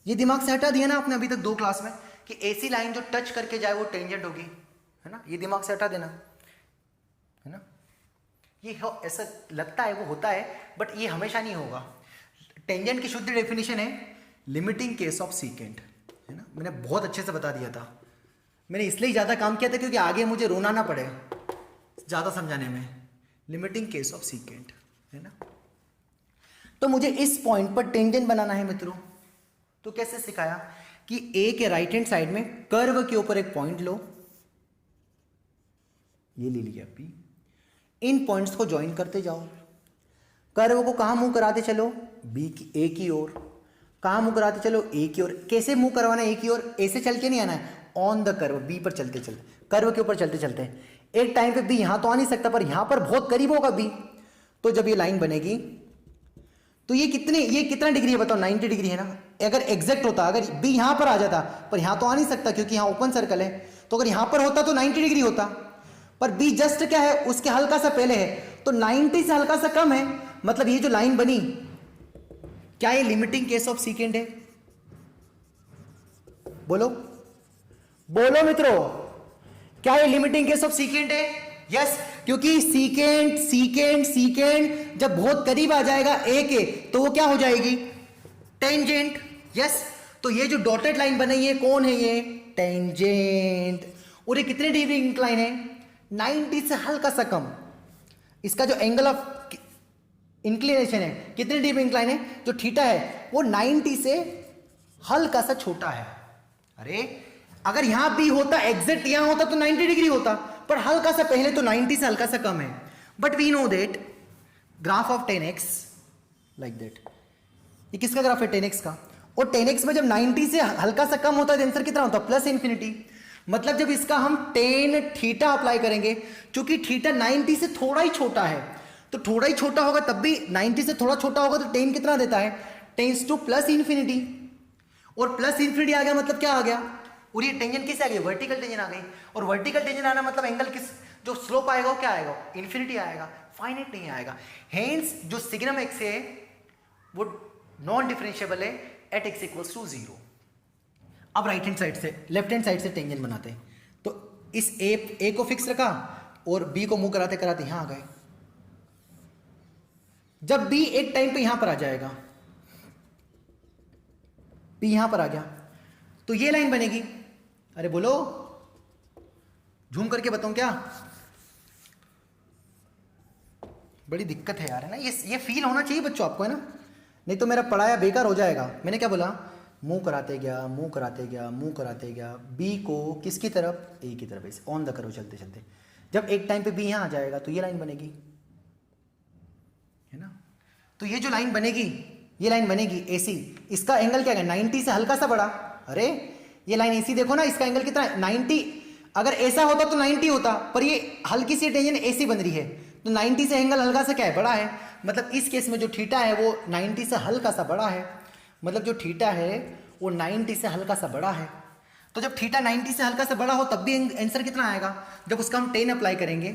ये दिमाग से हटा दिया ना आपने अभी तक 2 क्लास में कि ऐसी लाइन जो टच करके जाए वो टेंजेंट होगी, है ना, ये दिमाग से हटा देना, है ना। ये ऐसा लगता है वो होता है, बट ये हमेशा नहीं होगा। टेंजेंट की शुद्ध डेफिनेशन है लिमिटिंग केस ऑफ सीकेंट, है ना, मैंने बहुत अच्छे से बता दिया था। मैंने इसलिए ज़्यादा काम किया था क्योंकि आगे मुझे रोना ना पड़े ज़्यादा समझाने में। लिमिटिंग केस ऑफ सीकेंट, है ना। तो मुझे इस पॉइंट पर टेंजेंट बनाना है मित्रों। तो कैसे सिखाया कि ए के राइट हैंड साइड में कर्व के ऊपर एक पॉइंट लो, ये ले लिया पी, इन पॉइंट्स को ज्वाइन करते जाओ। कर्व को कहां मुंह कराते चलो, बी की ए की ओर। कहां मुंह कराते चलो, ए की ओर। कैसे मुंह करवाना है, ए की ओर, ए से चल के नहीं आना है, ऑन द कर्व, बी पर चलते चलते, कर्व के ऊपर चलते चलते। एक टाइम पे बी यहां तो आ नहीं सकता, पर यहां पर बहुत करीब होगा बी। तो जब ये लाइन बनेगी तो ये कितना डिग्री है बताओ, 90 डिग्री है ना। अगर एग्जैक्ट होता, अगर बी यहां पर आ जाता, पर यहां तो आ नहीं सकता क्योंकि यहां ओपन सर्कल है, तो अगर यहां पर होता तो 90 डिग्री होता, पर बी जस्ट क्या है, उसके हल्का सा पहले है, तो 90 से हल्का सा कम है। मतलब ये जो लाइन बनी, क्या ये लिमिटिंग केस ऑफ सीकेंट है, बोलो बोलो मित्रों, क्या ये लिमिटिंग केस ऑफ सीकेंट है। यस, क्योंकि सीकेंट सीकेंट सीकेंट जब बहुत करीब आ जाएगा ए के, तो वो क्या हो जाएगी, टेंजेंट। यस, तो ये जो डॉटेड लाइन बनाई है कौन है, ये टेंजेंट। और ये कितने डिग्री इंक्लाइन है, 90 से हल्का सा कम। इसका जो एंगल ऑफ इंक्लिनेशन है, कितने डिग्री इंक्लाइन है, जो थीटा है वो 90 से हल्का सा छोटा है। अरे अगर यहां भी होता, एग्जैक्ट यहां होता तो 90 डिग्री होता, पर हल्का सा पहले तो 90 से हल्का सा कम है। But we know that graph of 10x like that, ये किसका ग्राफ है, 10x का। और 10x में जब 90 से हल्का सा कम होता है, आंसर कितना होता है, प्लस इन्फिनिटी। मतलब जब इसका हम टेन थीटा अप्लाई करेंगे, क्योंकि थीटा 90 से थोड़ा ही छोटा है, तो थोड़ा ही छोटा होगा तब भी 90 से थोड़ा छोटा होगा, तो टेन कितना देता है, टेंस टू प्लस इन्फिनिटी। और प्लस इन्फिनिटी आ गया मतलब क्या आ गया, और ये टेंजेंट किस आ गई, वर्टिकल टेंजेंट आ गई। और वर्टिकल टेंजेंट आना मतलब एंगल किस, जो स्लोप आएगा वो क्या आएगा, इन्फिनिटी आएगा, फाइनाइट नहीं आएगा। हेंस जो सिग्नम एक्स है वो नॉन डिफरेंशिएबल है एट एक्स इक्वल्स टू 0। अब राइट हैंड साइड से, लेफ्ट हैंड साइड से टेंजेंट बनाते हैं। तो इस ए को फिक्स रखा और बी को मूव कराते कराते यहां आ गए। जब बी एक टाइम पे यहां पर आ जाएगा, बी यहां पर आ गया, तो ये लाइन बनेगी। अरे बोलो, झूम करके बताऊं क्या, बड़ी दिक्कत है यार, है ना। ये फील होना चाहिए बच्चों आपको, है ना, नहीं तो मेरा पढ़ाया बेकार हो जाएगा। मैंने क्या बोला, मुंह कराते गया मुंह कराते गया मुंह कराते गया, बी को किसकी तरफ, ए की तरफ, ऐसे ऑन द करो चलते चलते। जब एक टाइम पे बी यहां आ जाएगा तो ये लाइन बनेगी, है ना। तो ये जो लाइन बनेगी, ये लाइन बनेगी AC, इसका एंगल क्या है 90 से हल्का सा बड़ा। अरे ये लाइन AC देखो ना, इसका एंगल कितना है 90। अगर ऐसा होता तो 90 होता, पर ये हल्की सी टेंजेंट AC बन रही है, तो 90 से एंगल हल्का सा क्या है बड़ा है। मतलब इस केस में जो थीटा है वो 90 से हल्का सा बड़ा है। मतलब जो थीटा है वो 90 से हल्का सा बड़ा है। तो जब थीटा 90 से हल्का सा बड़ा हो तब भी आंसर कितना आएगा, जब उसका हम 10 अप्लाई करेंगे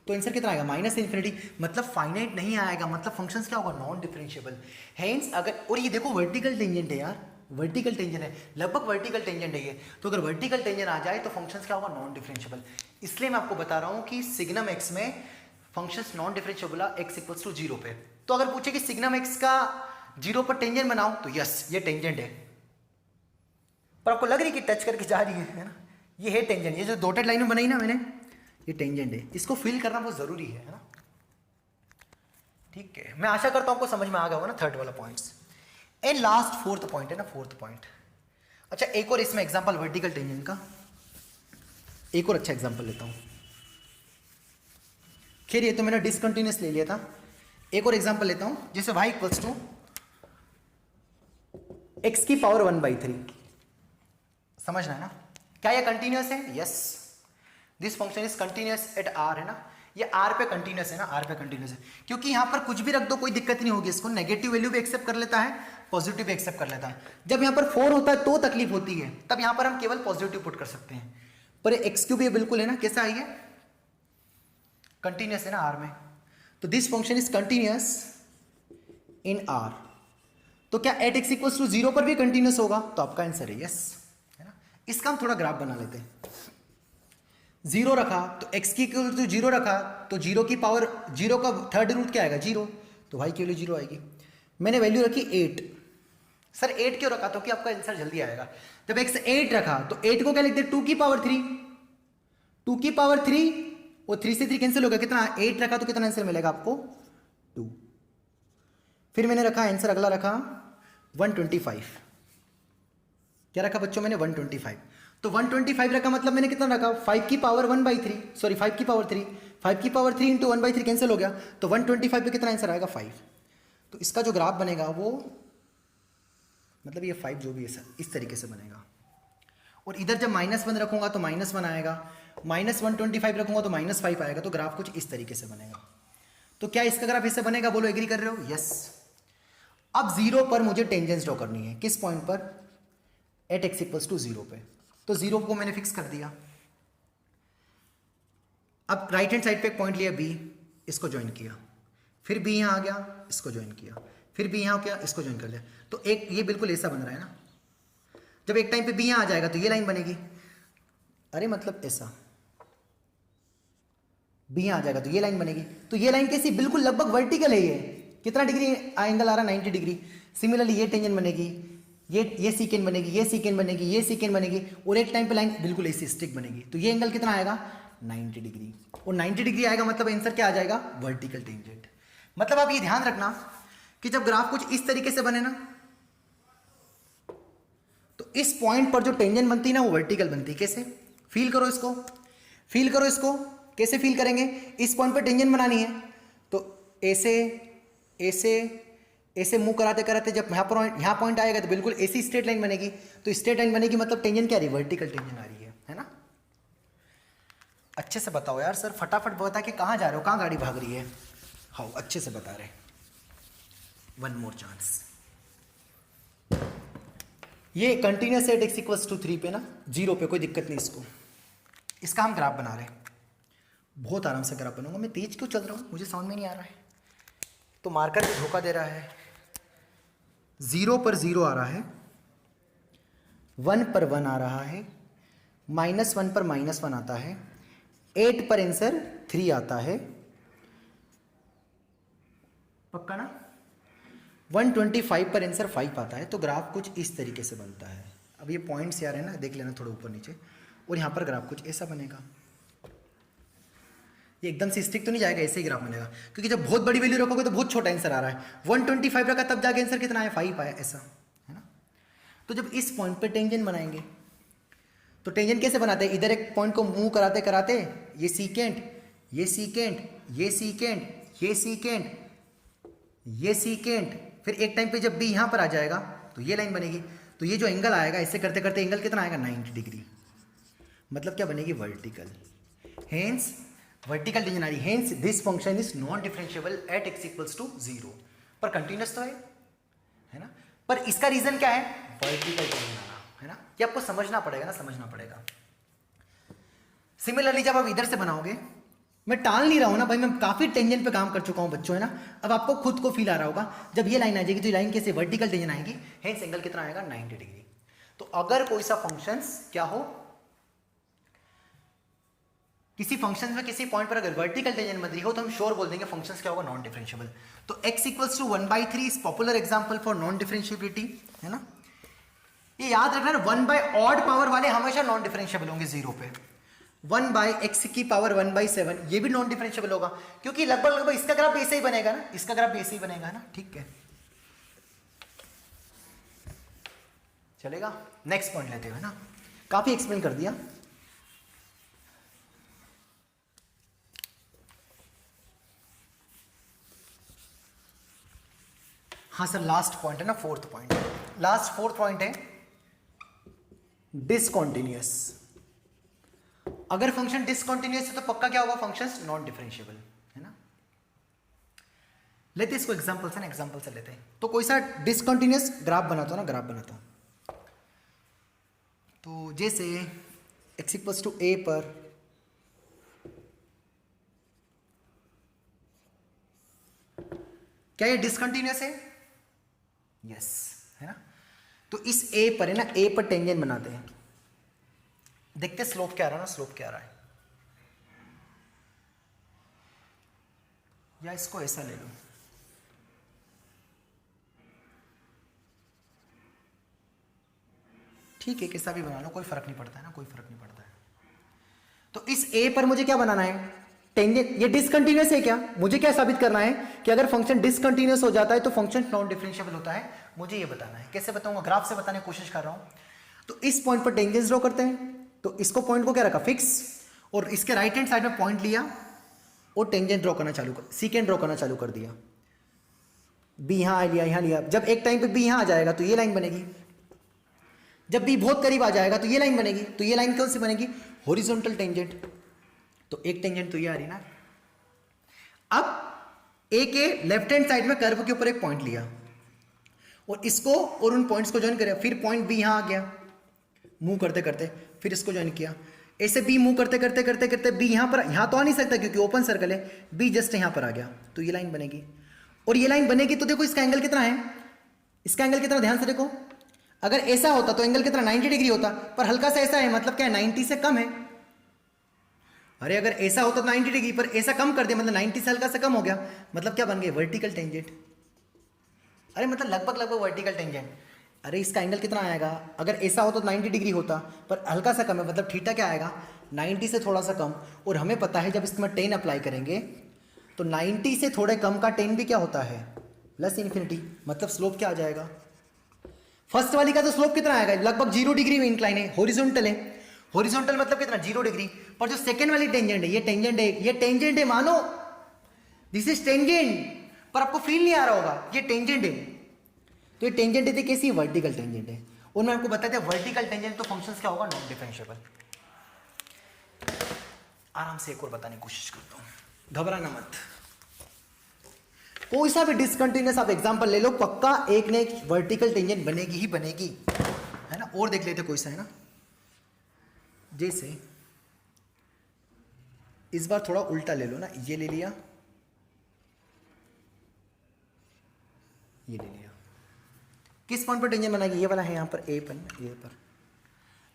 तो आंसर कितना आएगा -इन्फिनिटी। मतलब फाइनाइट नहीं आएगा, मतलब फंक्शंस क्या होगा नॉन डिफरेंशिएबल। हेंस अगर, और ये देखो वर्टिकल टेंजेंट है यार, वर्टिकल टेंजेंट है, लगभग वर्टिकल टेंजेंट है ये, तो अगर वर्टिकल टेंजेंट आ जाए तो फंक्शंस क्या होगा नॉन डिफरेंशिएबल। इसलिए मैं आपको बता रहा हूँ कि सिग्नम एक्स में functions non differentiable x equals to 0 पे। तो अगर पूछे कि सिग्नम एक्स का 0 पर टेंजेंट बनाओ तो यस ये टेंजेंट है, पर आपको लग रही है कि टच करके जा रही है ना, ये है टेंजेंट। ये जो डॉटेड लाइन में बनाई ना मैंने, ये टेंजेंट है, इसको फिल करना बहुत जरूरी है ना। ठीक है, मैं आशा करता हूं आपको समझ में आ गया होगा ना थर्ड वाला points. And last fourth point है ना, फोर्थ पॉइंट। अच्छा एक और इसमें एग्जांपल वर्टिकल टेंजेंट का, एक और अच्छा एग्जांपल लेता हूं। खैर ये तो मैंने डिसकंटिन्यूअस ले लिया था, एक और एग्जांपल लेता हूं। जैसे y इक्वल्स टू x की पावर 1/3, समझना है ना। क्या ये कंटिन्यूअस है? Yes, this function is continuous at r, है ना, ये r पे कंटिन्यूअस है ना, r पे कंटिन्यूअस है, क्योंकि यहां पर कुछ भी रख दो कोई दिक्कत नहीं होगी। इसको नेगेटिव वैल्यू भी एक्सेप्ट कर लेता है, पॉजिटिव भी एक्सेप्ट कर लेता है। जब यहां पर 4 होता है तो तकलीफ होती है, तब यहां पर हम केवल पॉजिटिव पुट कर सकते हैं। पर x³ ये बिल्कुल है ना, कैसा है ये कंटिन्यूअस है ना r में, तो this function is continuous in r। तो क्या एट x इक्वल्स टू 0 पर भी कंटिन्यूअस होगा? तो आपका आंसर है यस, है ना। इसका हम थोड़ा ग्राफ बना लेते हैं। 0 रखा तो x की इक्वल टू 0 रखा तो 0 की पावर 0 का थर्ड रूट क्या आएगा 0, तो y की वैल्यू 0 आएगी। मैंने वैल्यू रखी 8। सर 8 क्यों रखा? तो कि आपका आंसर जल्दी आएगा। जब x 8 रखा तो 8 को क्या लिखते हैं 2 की पावर 3, 2 की पावर 3, और 3 से 3 कैंसिल होगा, कितना 8 रखा तो कितना आंसर मिलेगा आपको 2। फिर मैंने रखा आंसर अगला रखा 125। क्या रखा बच्चों मैंने 125। तो 125 रखा मतलब मैंने कितना रखा 5 की पावर 1/3, सॉरी 5 की पावर 3, 5 की पावर 3 इंटू 1/3 कैंसिल हो गया, तो 125 पे कितना आंसर आएगा 5। तो इसका जो ग्राफ बनेगा वो मतलब ये 5 जो भी है इस तरीके से बनेगा। और इधर जब -1 रखूंगा तो -1 आएगा, -125 रखूंगा तो -5 आएगा, तो ग्राफ कुछ इस तरीके से बनेगा। तो क्या इसका ग्राफ इससे बनेगा? बोलो एग्री कर रहे हो? यस। अब 0 पर मुझे टेंजेंस ड्रॉ करनी है, किस पॉइंट पर? एट x इक्वल्स टू 0 पे। तो 0 को मैंने फिक्स कर दिया। अब राइट हैंड साइड पे एक पॉइंट लिया B, इसको ज्वाइन किया, फिर B यहां आ गया, इसको ज्वाइन किया, फिर B यहां क्या, इसको ज्वाइन कर लिया। तो एक ये बिल्कुल ऐसा बन रहा है ना। जब एक टाइम पे B यहां आ जाएगा तो ये लाइन बनेगी, अरे मतलब ऐसा B यहां आ जाएगा तो ये लाइन बनेगी। तो ये लाइन कैसी? बिल्कुल लगभग वर्टिकल है। ये कितना डिग्री एंगल आ रहा है 90 डिग्री। सिमिलरली ये टेंजेंट बनेगी, ये सीकेंड बनेगी, ये सीकेंड बनेगी, ये सीकेंड बनेगी, और एक टाइम पे लाइन बिल्कुल ऐसी स्टिक बनेगी। तो ये एंगल कितना आएगा 90 डिग्री, और 90 डिग्री आएगा मतलब आंसर क्या आ जाएगा वर्टिकल टेंजेंट। मतलब आप ये ध्यान रखना कि जब ग्राफ कुछ इस तरीके से बने ना, तो इस पॉइंट पर जो टेंजेंट बनती है ना वो वर्टिकल बनती है। कैसे? फील करो इसको, फील करो इसको। कैसे फील करेंगे? इस पॉइंट पर टेंजेंट बनानी है तो ऐसे ऐसे ऐसे मूव कराते कराते जब यहाँ पॉइंट आएगा तो बिल्कुल ऐसी स्ट्रेट लाइन बनेगी। तो स्ट्रेट लाइन बनेगी मतलब टेंजेंट क्या आ रही है? वर्टिकल टेंजेंट आ रही है ना। अच्छे से बताओ यार सर, फटाफट बता के कहाँ जा रहे हो, कहाँ गाड़ी भाग रही है। हाँ अच्छे से बता रहे। One more chance. ये continuous at x equals to 3 पे ना, 0 पे, कोई दिक्कत नहीं इसको। इसका हम ग्राफ बना रहे हैं, बहुत आराम से ग्राफ बनाऊंगा। मैं तेज क्यों चल रहा हूँ मुझे समझ में नहीं आ रहा है। तो मार्कर भी धोखा दे रहा है। 0 पर 0 आ रहा है, 1 पर 1 आ रहा है, -1 पर -1 आता है, 8 पर आंसर 3 आता है, पक्का ना। 125 पर आंसर 5 आता है। तो ग्राफ कुछ इस तरीके से बनता है। अब ये पॉइंट्स यार है ना, देख लेना थोड़ा ऊपर नीचे, और यहाँ पर ग्राफ कुछ ऐसा बनेगा। ये एकदम से स्टिक तो नहीं जाएगा, ऐसे ही ग्राफ बनेगा, क्योंकि जब बहुत बड़ी वैल्यू रखोगे तो बहुत छोटा आंसर आ रहा है। 125 रखा तब जाके आंसर कितना आया 5 आया, ऐसा है ना। तो जब इस पॉइंट पे टेंजेंट बनाएंगे तो टेंजेंट कैसे बनाते हैं? इधर एक पॉइंट को मूव कराते कराते ये सीकेंट, ये सीकेंट, ये सीकेंट, ये सीकेंट, ये सीकेंट, फिर एक टाइम पे जब बी यहाँ पर आ जाएगा तो ये लाइन बनेगी। तो ये जो एंगल आएगा इससे करते करते एंगल कितना आएगा 90 डिग्री, मतलब क्या बनेगी वर्टिकल। हेंस वर्टिकल टेंजेंट आ रही, hence this function is non differentiable at x equals to 0। पर कंटिन्यूस तो है ना, पर इसका रीजन क्या है, वर्टिकल टेंजेंट आना, है ना, ये आपको समझना पड़ेगा ना, समझना पड़ेगा। सिमिलरली जब आप इधर से बनाओगे, मैं टाल नहीं रहा हूं ना भाई, मैं काफी टेंजेंट पे काम कर चुका हूं बच्चों, है ना। अब आपको खुद को फील आ रहा होगा जब ये लाइन आ जाएगी तो ये लाइन कैसे वर्टिकल टेंजेंट आएगी, हेंस एंगल कितना आएगा 90 डिग्री। तो अगर कोई सा फंक्शंस क्या हो, किसी फंक्शन में किसी पॉइंट पर अगर वर्टिकल टेंजेंट बन रही हो तो हम श्योर बोल देंगे फंक्शंस क्या होगा, नॉन डिफरेंशिएबल। तो x equals to 1/3 is popular example for non differentiability, है ना। ये याद रखना, 1 बाय ऑड पावर वाले हमेशा नॉन डिफरेंशिएबल होंगे जीरो पे। 1 बाय x की पावर 1/7 ये भी नॉन डिफरेंशिएबल होगा, क्योंकि लगभग लगभग इसका ग्राफ ऐसे ही बनेगा ना, इसका ग्राफ ऐसे ही बनेगा ना, ठीक है, चलेगा। नेक्स्ट पॉइंट लेते हैं ना, काफी एक्सप्लेन कर दिया। हाँ सर, लास्ट पॉइंट है ना, fourth point, last fourth point है डिसकंटीन्यूअस। अगर फंक्शन डिसकंटीन्यूअस है तो पक्का क्या होगा, फंक्शंस नॉन डिफरेंशिएबल, है ना। लेते इसको एग्जांपल से ना, एग्जांपल से लेते हैं। तो कोई सा डिसकंटीन्यूअस ग्राफ बनाता हूं ना, ग्राफ बनाता हूं, तो जैसे x इक्वल्स टू a पर क्या ये डिसकंटीन्यूअस है, यस, है ना। तो इस a पर है ना, a पर टेंजेंट बनाते हैं, देखते स्लोप क्या आ रहा है ना, स्लोप क्या आ रहा है, या इसको ऐसा ले लो, ठीक है, कैसा भी बना लो, कोई फर्क नहीं पड़ता है ना, कोई फर्क नहीं पड़ता है। तो इस a पर मुझे क्या बनाना है, टेंजेंट। ये डिसकंटीन्यूअस है क्या, मुझे क्या साबित करना है कि अगर फंक्शन डिसकंटीन्यूअस हो जाता है तो फंक्शन नॉन डिफरेंशिएबल होता है, मुझे ये बताना है। कैसे बताऊंगा, ग्राफ से बताने की कोशिश कर रहा हूं। तो इस पॉइंट पर टेंजेंट ड्रॉ करते हैं, तो इसको पॉइंट को क्या रखा फिक्स, और इसके राइट हैंड साइड में पॉइंट लिया और टेंजेंट ड्रॉ करना चालू कर, सीकेंट ड्रॉ करना चालू कर दिया। बी यहां लिया, यहां लिया, जब एक टाइम पे बी यहां आ जाएगा तो ये लाइन बनेगी, जब बी बहुत करीब आ जाएगा तो ये लाइन बनेगी। तो ये लाइन कौन सी बनेगी, हॉरिजॉन्टल टेंजेंट। तो एक टेंजेंट तो ये आ रही ना। अब ए के लेफ्ट हैंड साइड में कर्व के ऊपर एक पॉइंट लिया और इसको और उन पॉइंट्स को ज्वाइन किया, फिर पॉइंट बी यहां आ गया, मूव करते करते फिर इसको ज्वाइन किया, ऐसे बी मूव करते करते करते करते बी यहां पर, यहां तो आ नहीं सकता क्योंकि ओपन सर्कल है, बी जस्ट यहां पर आ गया, तो ये लाइन बनेगी। और ये लाइन बनेगी तो देखो इसका एंगल कितना है, इसका एंगल कितना, ध्यान से देखो, अगर ऐसा होता तो एंगल कितना 90 डिग्री होता, पर हल्का सा ऐसा है, मतलब क्या है 90 से कम है। अरे अगर ऐसा होता तो 90 डिग्री, पर ऐसा कम कर दिया मतलब 90 से हल्का सा कम हो गया, मतलब क्या बन गए वर्टिकल टेंजेंट। अरे मतलब लगभग लगभग वर्टिकल टेंजेंट। अरे इसका एंगल कितना आएगा, अगर ऐसा होता तो 90 डिग्री होता, पर हल्का सा कम है, मतलब थीटा क्या आएगा 90 से थोड़ा सा कम। और हमें पता है जब इसमें टेन अप्लाई करेंगे तो 90 से थोड़े कम का टेन भी क्या होता है प्लस इन्फिनिटी, मतलब स्लोप क्या आ जाएगा। फर्स्ट वाली का तो स्लोप कितना आएगा, लगभग 0 डिग्री में इंक्लाइन है, हॉरिजॉन्टल है, हॉरिजॉन्टल मतलब कितना 0 डिग्री। पर जो सेकेंड वाली टेंजेंट है, ये टेंजेंट है, ये टेंजेंट है, मानो दिस इज टेंजेंट, पर आपको फील नहीं आ रहा होगा ये टेंजेंट है। तो ये टेंजेंट है कैसी, वर्टिकल टेंजेंट है। और मैं आपको बताया था वर्टिकल टेंजेंट तो फंक्शंस क्या होगा, नॉन डिफरेंशिएबल। आराम से एक और बताने की कोशिश करता हूं, घबराना मत। कोई सा भी डिसकंटिन्यूअस आप एग्जांपल ले लो, पक्का एक ने एक वर्टिकल टेंजेंट बनेगी ही बनेगी, है ना। और देख लेते कोई सा, है ना। जैसे इस बार थोड़ा उल्टा ले लो ना, ये ले लिया, ये ले लिया, किस पॉइंट पर टेंजेंट बनाएगी, ये वाला है यहां पर ए पर, ये पर।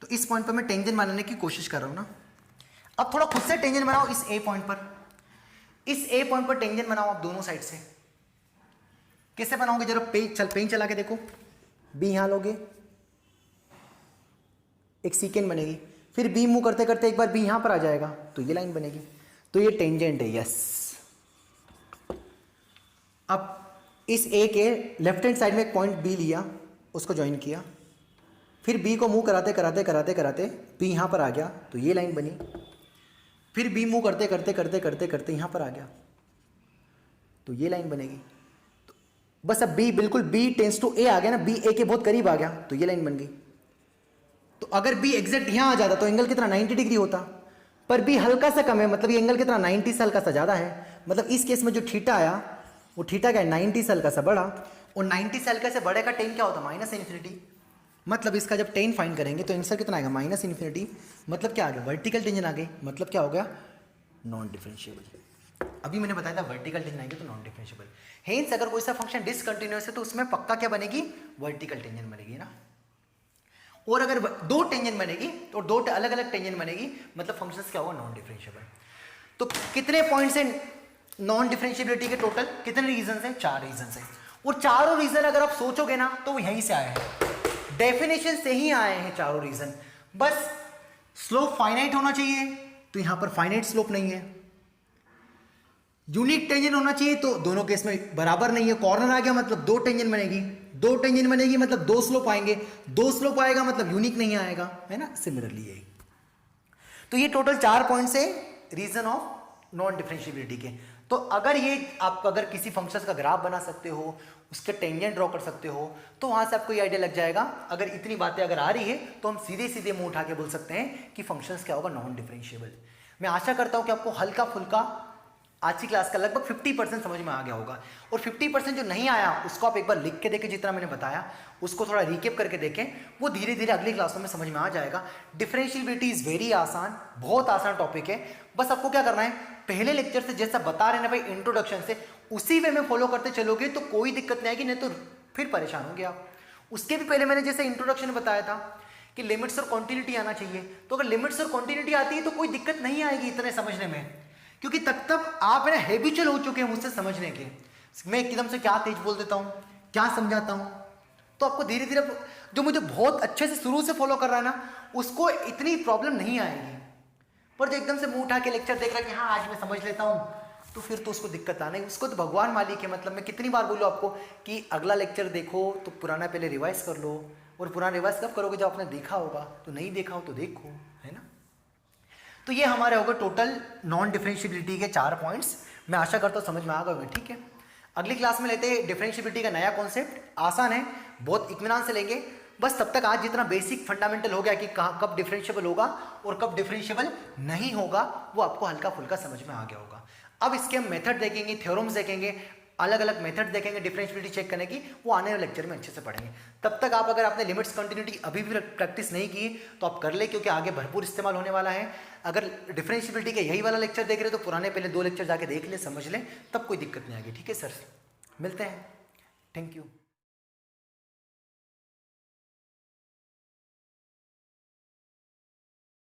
तो इस पॉइंट पर मैं टेंजेंट बनाने की कोशिश कर रहा हूं ना। अब थोड़ा खुद से टेंजेंट बनाओ इस ए पॉइंट पर, इस ए पॉइंट पर टेंजेंट बनाओ आप दोनों साइड से। कैसे बनाओगे जरा पेन चला के देखो, बी यहां लोगे, एक सीकेंड बनेगी, फिर बी मूव करते करते एक बार बी यहां पर आ जाएगा तो ये लाइन बनेगी, तो ये टेंजेंट है, यस। अब इस ए के लेफ्ट हैंड साइड में एक पॉइंट बी लिया, उसको ज्वाइन किया, फिर बी को मूव कराते कराते कराते कराते बी यहां पर आ गया तो ये लाइन बनी, फिर बी मूव करते करते करते करते करते यहां पर आ गया तो ये लाइन बनेगी। तो बस अब b बिल्कुल b टेंस टू a आ गया ना, b a के बहुत करीब आ गया, तो ये लाइन बन गई। तो अगर b एग्जैक्ट यहां आ जाता तो एंगल कितना 90 डिग्री होता, पर b हल्का सा कम है, मतलब ये एंगल कितना 90 से हल्का सा ज्यादा है। मतलब इस केस में जो थीटा आया वो थीटा क्या है 90 से हल्का सा बड़ा, और 90 से हल्का से बड़े का टेन क्या होता है माइनस इन्फिनिटी। मतलब इसका जब टेन फाइंड करेंगे तो आंसर कितना आएगा माइनस इन्फिनिटी। मतलब क्या आ गया वर्टिकल टेंजन आ गई, मतलब क्या हो गया नॉन डिफरेंशिएबल। अभी मैंने बताया था वर्टिकल टेंजन आएगी तो नॉन डिफरेंशिएबल। हेंस अगर कोई सा फंक्शन डिसकंटिन्यूअस है तो उसमें पक्का क्या बनेगी वर्टिकल टेंजन बनेगी ना। और अगर दो टेंजन बनेगी तो दो अलग अलग टेंजन बनेगी, मतलब फंक्शंस क्या होगा नॉन डिफरेंशिएबल। तो कितने पॉइंट्स हैं नॉन डिफरेंशिएबिलिटी के टोटल, कितने रीजंस हैं, 4 रीजंस हैं। और चारों रीजन अगर आप सोचोगे ना तो वो यहीं से आए हैं, डेफिनेशन से ही आए हैं चारों रीजन। बस स्लोप फाइनाइट होना चाहिए तो यहां पर फाइनाइट स्लोप नहीं है, यूनिक टेंजन होना चाहिए तो दोनों केस में बराबर नहीं है, कॉर्नर आ गया मतलब दो टेंजन बनेगी, दो टेंजन बनेगी मतलब दो स्लोप आएंगे, दो स्लोप आएगा मतलब यूनिक नहीं आएगा, है ना। सिमिलरली यही तो ये टोटल 4 पॉइंट्स है रीजन ऑफ नॉन डिफरेंशिएबिलिटी के। तो अगर ये आप अगर किसी फंक्शन का ग्राफ बना सकते हो, उसके टेंजेंट ड्रॉ कर सकते हो, तो वहां से आपको ये आइडिया लग जाएगा। अगर इतनी बातें अगर आ रही है तो हम सीधे सीधे मुंह उठा के बोल सकते हैं कि फंक्शंस क्या होगा नॉन डिफरेंशिएबल। मैं आशा करता हूं कि आपको हल्का फुल्का आज की क्लास का लगभग 50% समझ में आ गया होगा, और 50% जो नहीं आया उसको आप एक बार लिख के देखें, जितना मैंने बताया उसको थोड़ा रिकेप करके देखें, वो धीरे धीरे अगली क्लासों में समझ में आ जाएगा। डिफरेंशिएबिलिटी इज वेरी आसान, बहुत आसान टॉपिक है। बस आपको क्या करना है, पहले लेक्चर से जैसा बता रहे हैं ना भाई इंट्रोडक्शन से, उसी वे में फॉलो करते चलोगे तो कोई दिक्कत नहीं आएगी, नहीं तो फिर परेशान होंगे आप। उसके भी पहले मैंने जैसे इंट्रोडक्शन में बताया था कि लिमिट्स और कॉन्टिन्यूटी आना चाहिए, तो अगर लिमिट्स और कॉन्टिन्यूटी आती है तो कोई दिक्कत नहीं आएगी इतने समझने में, क्योंकि तब तक आप है ना हैबिचुअल हो चुके हैं मुझसे समझने के। मैं एकदम से क्या तेज बोल देता हूँ, क्या समझाता हूँ, तो आपको धीरे धीरे जो मुझे बहुत अच्छे से शुरू से फॉलो कर रहा है ना उसको इतनी प्रॉब्लम नहीं आएगी। पर जो एकदम से मुंह उठा के लेक्चर देख रहा है कि हाँ आज मैं समझ लेता हूँ, तो फिर तो उसको दिक्कत आना है। उसको तो भगवान मालिक है। मतलब मैं कितनी बार बोलूँ आपको कि अगला लेक्चर देखो तो पुराना पहले रिवाइज कर लो, और पुराना रिवाइज कब करोगे जब आपने देखा होगा, तो नहीं देखा हो तो देखो, है ना। तो ये हमारे होगा टोटल नॉन डिफरेंशिएबिलिटी के 4 पॉइंट्स। मैं आशा करता हूँ समझ में आ गए होंगे, ठीक है। अगली क्लास में लेते हैं डिफरेंशिएबिलिटी का नया कॉन्सेप्ट, आसान है, बहुत इत्मीनान से लेंगे। बस तब तक आज जितना बेसिक फंडामेंटल हो गया कि कहाँ कब डिफरेंशिएबल होगा और कब डिफरेंशिएबल नहीं होगा, वो आपको हल्का फुल्का समझ में आ गया होगा। अब इसके हम मेथड देखेंगे, थ्योरम्स देखेंगे, अलग अलग मेथड देखेंगे डिफरेंशिएबिलिटी चेक करने की, वो आने वाले लेक्चर में अच्छे से पढ़ेंगे। तब तक आप अगर आपने लिमिट्स कंटिन्यूटी अभी भी प्रैक्टिस नहीं की तो आप कर ले, क्योंकि आगे भरपूर इस्तेमाल होने वाला है। अगर डिफरेंशिएबिलिटी का यही वाला लेक्चर देख रहे हो तो पुराने पहले 2 लेक्चर जाके देख ले, समझ ले, तब कोई दिक्कत नहीं आएगी, ठीक है सर। मिलते हैं, थैंक यू।